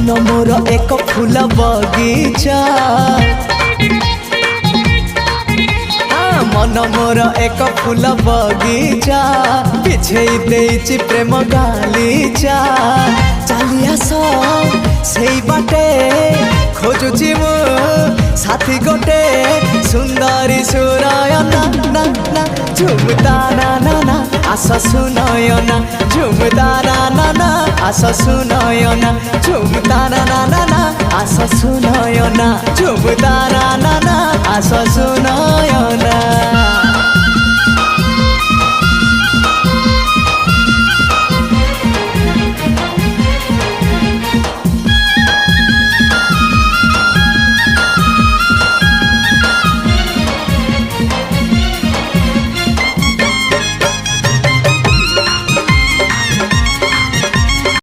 मन मोर एक फूल बगीचा मन मोर एक फूल बगीचा पिछे देइछि प्रेम गालीचा चली आस सेई बाटे खोजुछि मु साथी गोटे सुंदरी सुनयना ना ना झुमता ना ना ना आस सुनयना झुमता ना ना ना आस सुनयना झुमता ना ना ना ना आस सुनयना झुमता ना ना ना आस सुनयना।